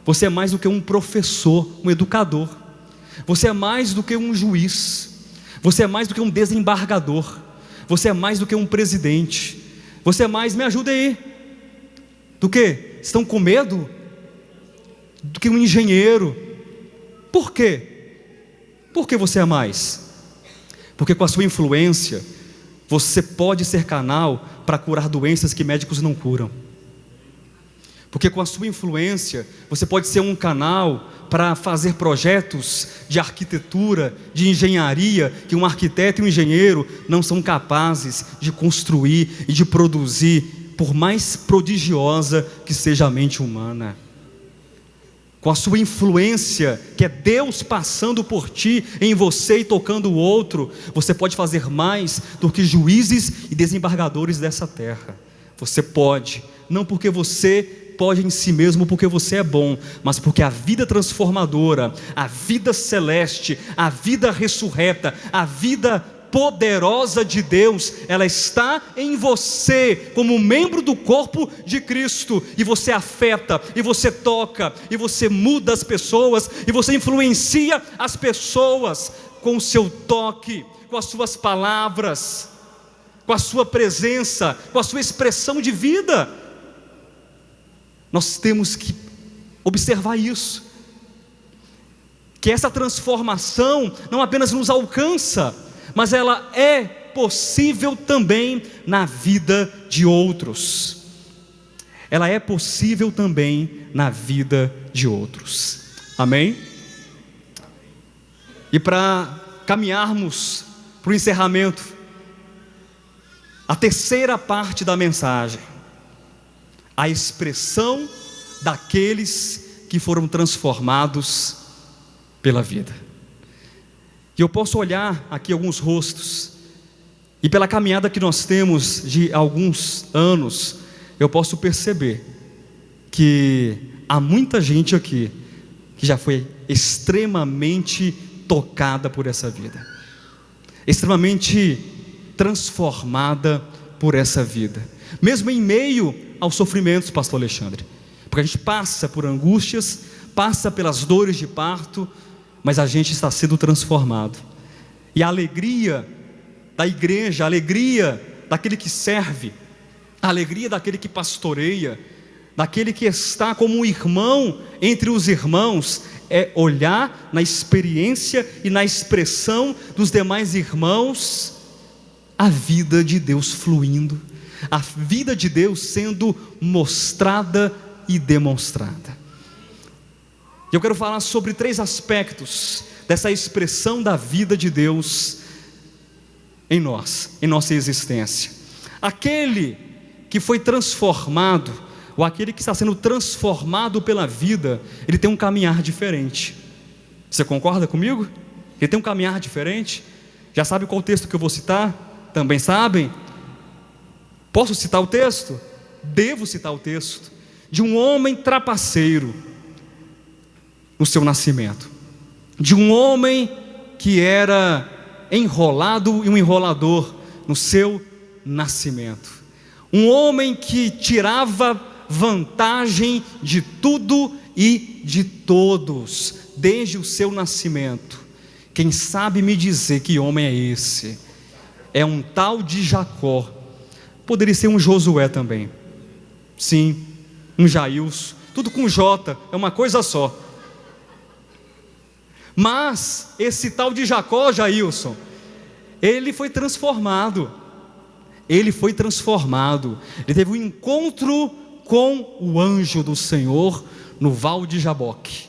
você é mais do que um professor, um educador, você é mais do que um juiz, você é mais do que um desembargador, você é mais do que um presidente, você é mais, me ajuda aí, do que? Estão com medo? Do que um engenheiro. Por quê? Por que você é mais? Porque com a sua influência você pode ser canal para curar doenças que médicos não curam. Porque com a sua influência você pode ser um canal para fazer projetos de arquitetura, de engenharia, que um arquiteto e um engenheiro não são capazes de construir e de produzir, por mais prodigiosa que seja a mente humana. Com a sua influência, que é Deus passando por ti, em você e tocando o outro, você pode fazer mais do que juízes e desembargadores dessa terra. Você pode, não porque você pode em si mesmo, porque você é bom, mas porque a vida transformadora, a vida celeste, a vida ressurreta, a vida poderosa de Deus, ela está em você, como membro do corpo de Cristo, e você afeta, e você toca, e você muda as pessoas, e você influencia as pessoas, com o seu toque, com as suas palavras, com a sua presença, com a sua expressão de vida. Nós temos que observar isso, que essa transformação não apenas nos alcança, mas ela é possível também na vida de outros. Ela é possível também na vida de outros. Amém? E para caminharmos para o encerramento, a terceira parte da mensagem, a expressão daqueles que foram transformados pela vida. E eu posso olhar aqui alguns rostos, e pela caminhada que nós temos de alguns anos, eu posso perceber que há muita gente aqui que já foi extremamente tocada por essa vida, extremamente transformada por essa vida, mesmo em meio aos sofrimentos, pastor Alexandre, porque a gente passa por angústias, passa pelas dores de parto, mas a gente está sendo transformado. E a alegria da igreja, a alegria daquele que serve, a alegria daquele que pastoreia, daquele que está como um irmão entre os irmãos, é olhar na experiência e na expressão dos demais irmãos a vida de Deus fluindo, a vida de Deus sendo mostrada e demonstrada. Eu quero falar sobre 3 aspectos dessa expressão da vida de Deus em nós, em nossa existência. Aquele que foi transformado, ou aquele que está sendo transformado pela vida, ele tem um caminhar diferente. Você concorda comigo? Ele tem um caminhar diferente. Já sabe qual texto que eu vou citar? Também sabem? Posso citar o texto? Devo citar o texto de um homem trapaceiro no seu nascimento, de um homem que era enrolado e um enrolador no seu nascimento, um homem que tirava vantagem de tudo e de todos desde o seu nascimento. Quem sabe me dizer que homem é esse? É um tal de Jacó. Poderia ser um Josué também, sim, um Jailson, tudo com J, é uma coisa só. Mas esse tal de Jacó, Jailson, ele foi transformado. Ele teve um encontro com o anjo do Senhor no Val de Jaboque.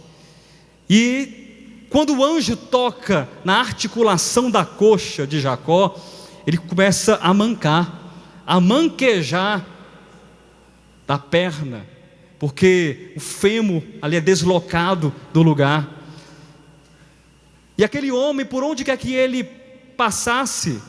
E quando o anjo toca na articulação da coxa de Jacó, ele começa a mancar, a manquejar da perna, porque o fêmur ali é deslocado do lugar. E aquele homem, por onde quer que ele passasse,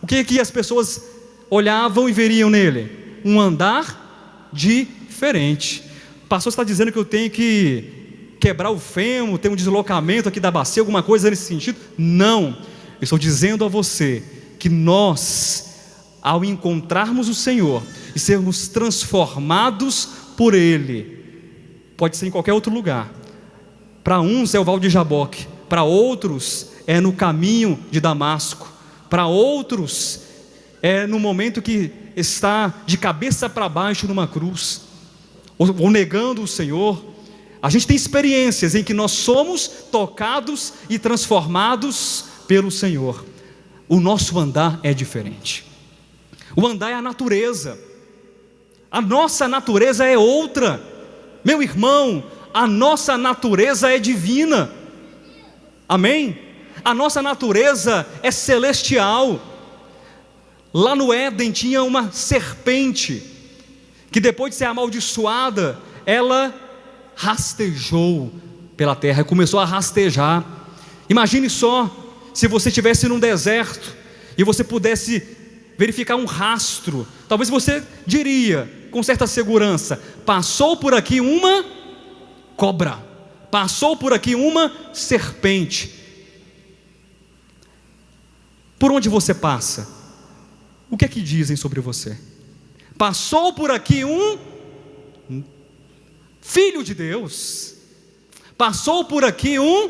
o que as pessoas olhavam e veriam nele? Um andar diferente. O pastor está dizendo que eu tenho que quebrar o fêmur, ter um deslocamento aqui da bacia, alguma coisa nesse sentido? Não, eu estou dizendo a você que nós, ao encontrarmos o Senhor e sermos transformados por Ele, pode ser em qualquer outro lugar. Para uns é o Val de Jaboque, para outros é no caminho de Damasco, para outros é no momento que está de cabeça para baixo numa cruz, ou negando o Senhor. A gente tem experiências em que nós somos tocados e transformados pelo Senhor. O nosso andar é diferente. O andar é a natureza. A nossa natureza é outra. Meu irmão, a nossa natureza é divina. Amém? A nossa natureza é celestial. Lá no Éden tinha uma serpente, que depois de ser amaldiçoada, ela rastejou pela terra e começou a rastejar. Imagine só, se você estivesse num deserto e você pudesse verificar um rastro, talvez você diria com certa segurança: passou por aqui uma cobra, passou por aqui uma serpente. Por onde você passa, o que é que dizem sobre você? Passou por aqui um filho de Deus, passou por aqui um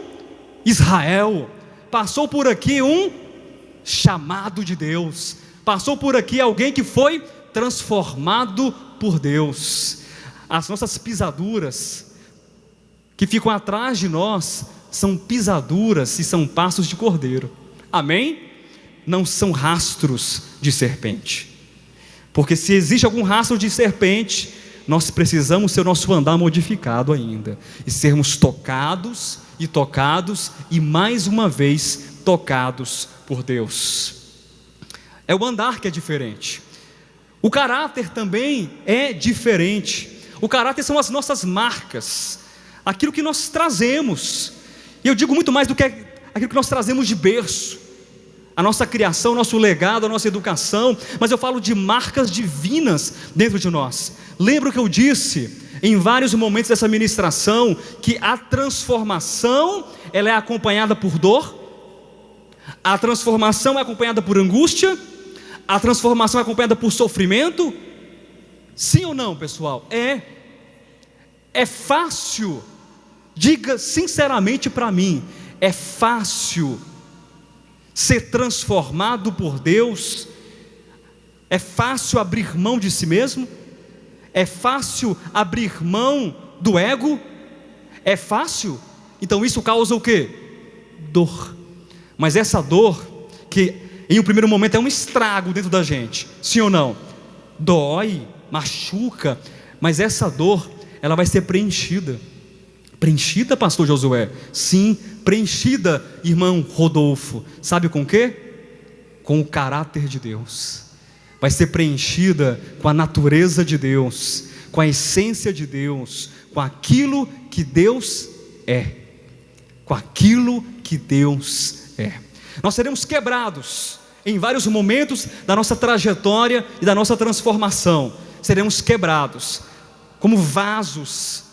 Israel, passou por aqui um chamado de Deus, passou por aqui alguém que foi transformado por Deus. As nossas pisaduras que ficam atrás de nós são pisaduras e são passos de cordeiro. Amém? Não são rastros de serpente, porque se existe algum rastro de serpente, nós precisamos ter o nosso andar modificado ainda, e sermos tocados e mais uma vez tocados por Deus. É o andar que é diferente. O caráter também é diferente. O caráter são as nossas marcas, aquilo que nós trazemos. E eu digo muito mais do que aquilo que nós trazemos de berço, a nossa criação, nosso legado, a nossa educação, mas eu falo de marcas divinas dentro de nós. Lembra que eu disse em vários momentos dessa ministração que a transformação, ela é acompanhada por dor, a transformação é acompanhada por angústia, a transformação é acompanhada por sofrimento. Sim ou não, pessoal? É fácil, diga sinceramente para mim, é fácil ser transformado por Deus? É fácil abrir mão de si mesmo? É fácil abrir mão do ego? É fácil? Então isso causa o quê? Dor. Mas essa dor, que em um primeiro momento é um estrago dentro da gente, sim ou não? Dói, machuca, mas essa dor, ela vai ser preenchida. Preenchida, pastor Josué? Sim, preenchida, irmão Rodolfo. Sabe com o quê? Com o caráter de Deus. Vai ser preenchida com a natureza de Deus, com a essência de Deus, com aquilo que Deus é. Com aquilo que Deus é. Nós seremos quebrados em vários momentos da nossa trajetória e da nossa transformação. Seremos quebrados como vasos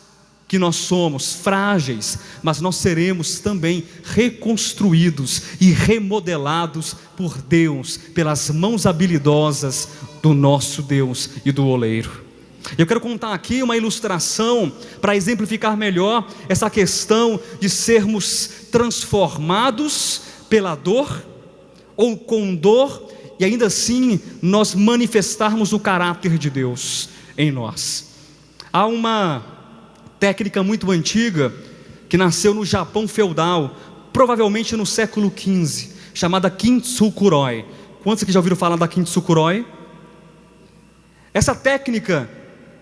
que nós somos, frágeis, mas nós seremos também reconstruídos e remodelados por Deus, pelas mãos habilidosas do nosso Deus e do oleiro. Eu quero contar aqui uma ilustração para exemplificar melhor essa questão de sermos transformados pela dor ou com dor, e ainda assim nós manifestarmos o caráter de Deus em nós. Há uma técnica muito antiga que nasceu no Japão feudal, provavelmente no século XV, chamada Kintsukuroi. Quantos aqui já ouviram falar da Kintsukuroi? Essa técnica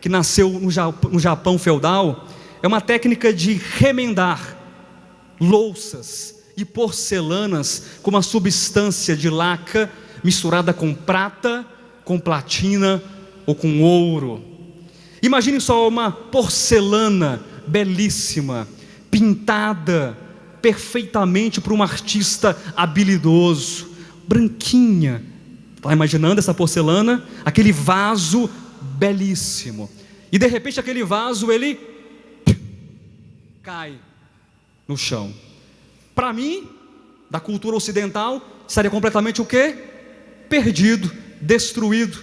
que nasceu no Japão feudal é uma técnica de remendar louças e porcelanas com uma substância de laca misturada com prata, com platina ou com ouro. Imagine só uma porcelana belíssima, pintada perfeitamente por um artista habilidoso, branquinha. Está imaginando essa porcelana? Aquele vaso belíssimo. E de repente aquele vaso, ele cai no chão. Para mim, da cultura ocidental, estaria completamente o quê? Perdido, destruído.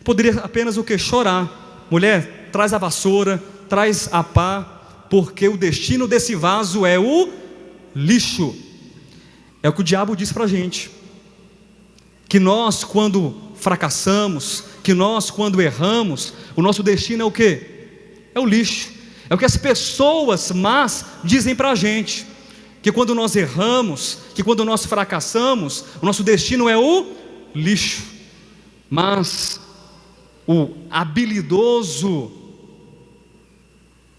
Poderia apenas o quê? Chorar. Mulher, traz a vassoura, traz a pá, porque o destino desse vaso é o lixo. É o que o diabo diz para a gente, que nós quando fracassamos, que nós quando erramos, o nosso destino é o quê? É o lixo. É o que as pessoas más dizem para a gente, que quando nós erramos, que quando nós fracassamos, o nosso destino é o lixo. Mas o habilidoso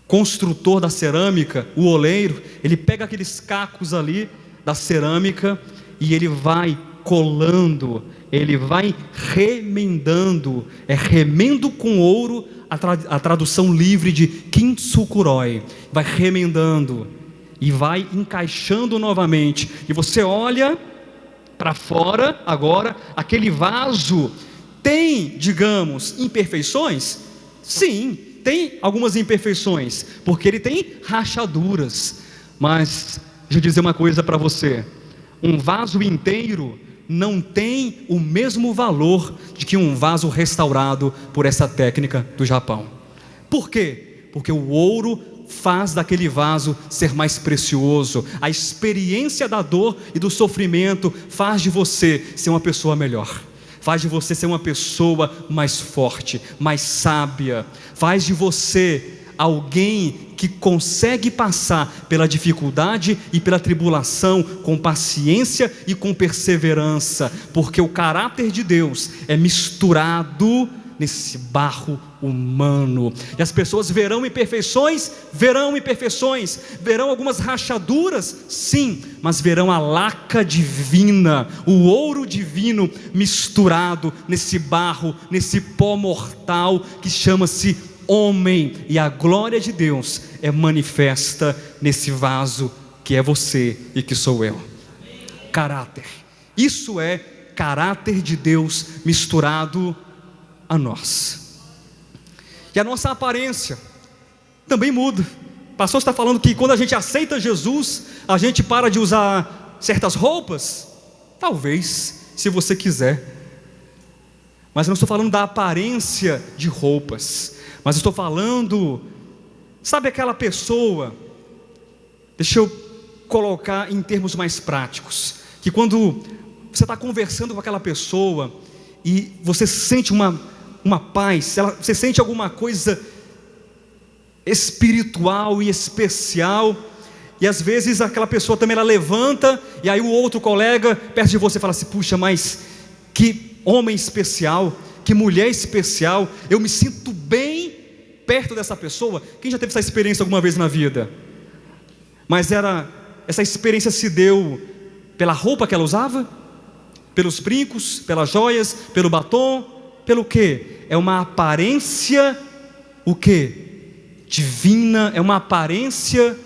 construtor da cerâmica, o oleiro, ele pega aqueles cacos ali da cerâmica e ele vai colando, ele vai remendando, remendo com ouro, a tradução livre de Kintsukuroi, vai remendando e vai encaixando novamente, e você olha para fora agora, aquele vaso tem, digamos, imperfeições? Sim, tem algumas imperfeições, porque ele tem rachaduras, mas deixa eu dizer uma coisa para você: um vaso inteiro não tem o mesmo valor de que um vaso restaurado por essa técnica do Japão. Por quê? Porque o ouro faz daquele vaso ser mais precioso. A experiência da dor e do sofrimento faz de você ser uma pessoa melhor, faz de você ser uma pessoa mais forte, mais sábia, faz de você alguém que consegue passar pela dificuldade e pela tribulação com paciência e com perseverança, porque o caráter de Deus é misturado nesse barro humano, e as pessoas verão imperfeições, verão algumas rachaduras, sim, mas verão a laca divina, o ouro divino misturado nesse barro, nesse pó mortal que chama-se homem, e a glória de Deus é manifesta nesse vaso que é você e que sou eu. Caráter, isso é caráter de Deus misturado a nós. E a nossa aparência também muda. O pastor está falando que quando a gente aceita Jesus, a gente para de usar certas roupas? Talvez, se você quiser. Mas eu não estou falando da aparência de roupas, mas estou falando, sabe aquela pessoa, deixa eu colocar em termos mais práticos, que quando você está conversando com aquela pessoa e você sente uma paz, você sente alguma coisa espiritual e especial, e às vezes aquela pessoa também, ela levanta, e aí o outro colega perto de você fala assim: puxa, mas que homem especial, que mulher especial, eu me sinto bem perto dessa pessoa. Quem já teve essa experiência alguma vez na vida? Mas essa experiência se deu pela roupa que ela usava, pelos brincos, pelas joias, pelo batom, pelo quê? É uma aparência, o quê? Divina, é uma aparência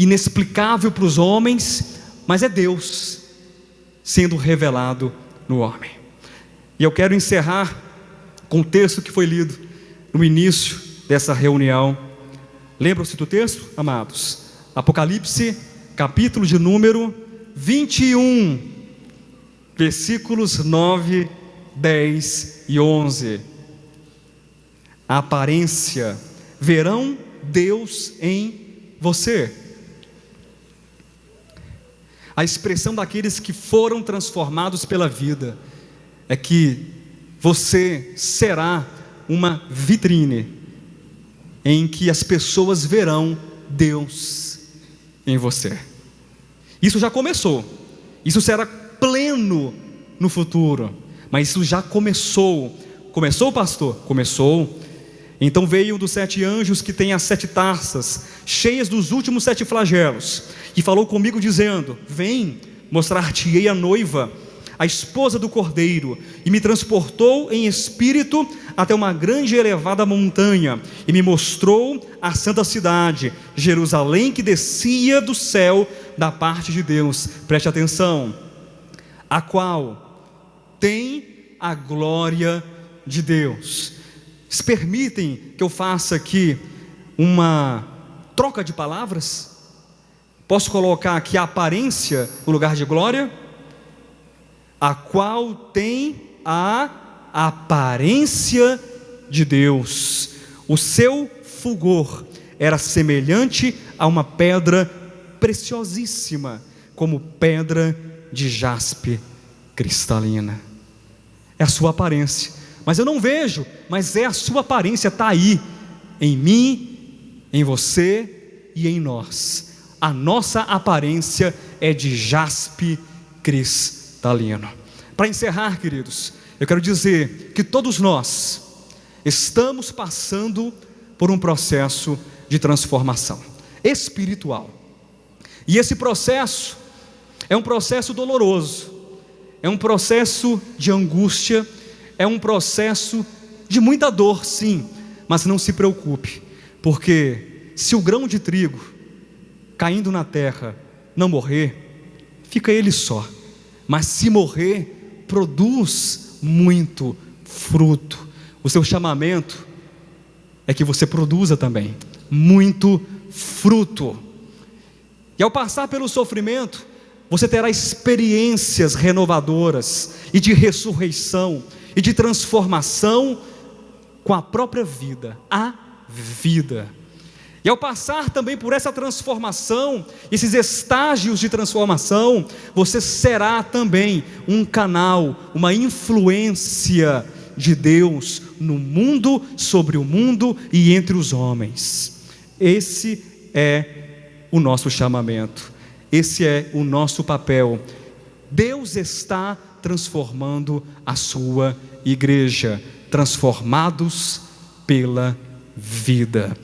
inexplicável para os homens, mas é Deus sendo revelado no homem. E eu quero encerrar com o texto que foi lido no início dessa reunião. Lembram-se do texto, amados? Apocalipse, capítulo de número 21, versículos 9, 10 e 11. A aparência: verão Deus em você. A expressão daqueles que foram transformados pela vida é que você será uma vitrine em que as pessoas verão Deus em você. Isso já começou, isso será pleno no futuro, mas isso já começou. Começou, pastor? Começou. Então veio um dos 7 anjos que tem as 7 taças, cheias dos últimos 7 flagelos, e falou comigo dizendo: vem, mostrar-te-ei a noiva, a esposa do Cordeiro. E me transportou em espírito até uma grande e elevada montanha, e me mostrou a santa cidade, Jerusalém, que descia do céu da parte de Deus. Preste atenção: a qual tem a glória de Deus. Vocês permitem que eu faça aqui uma troca de palavras? Posso colocar aqui a aparência no lugar de glória? A qual tem a aparência de Deus. O seu fulgor era semelhante a uma pedra preciosíssima, como pedra de jaspe cristalina. É a sua aparência. Mas eu não vejo, mas é a sua aparência, está aí, em mim, em você e em nós. A nossa aparência é de jaspe cristalino. Para encerrar, queridos, eu quero dizer que todos nós estamos passando por um processo de transformação espiritual. E esse processo é um processo doloroso, é um processo de angústia, é um processo de muita dor, sim, mas não se preocupe, porque se o grão de trigo caindo na terra não morrer, fica ele só, mas se morrer, produz muito fruto. O seu chamamento é que você produza também muito fruto, e ao passar pelo sofrimento, você terá experiências renovadoras e de ressurreição e de transformação com a própria vida, a vida. E ao passar também por essa transformação, esses estágios de transformação, você será também um canal, uma influência de Deus no mundo, sobre o mundo e entre os homens. Esse é o nosso chamamento, esse é o nosso papel. Deus está transformando a sua igreja, transformados pela vida.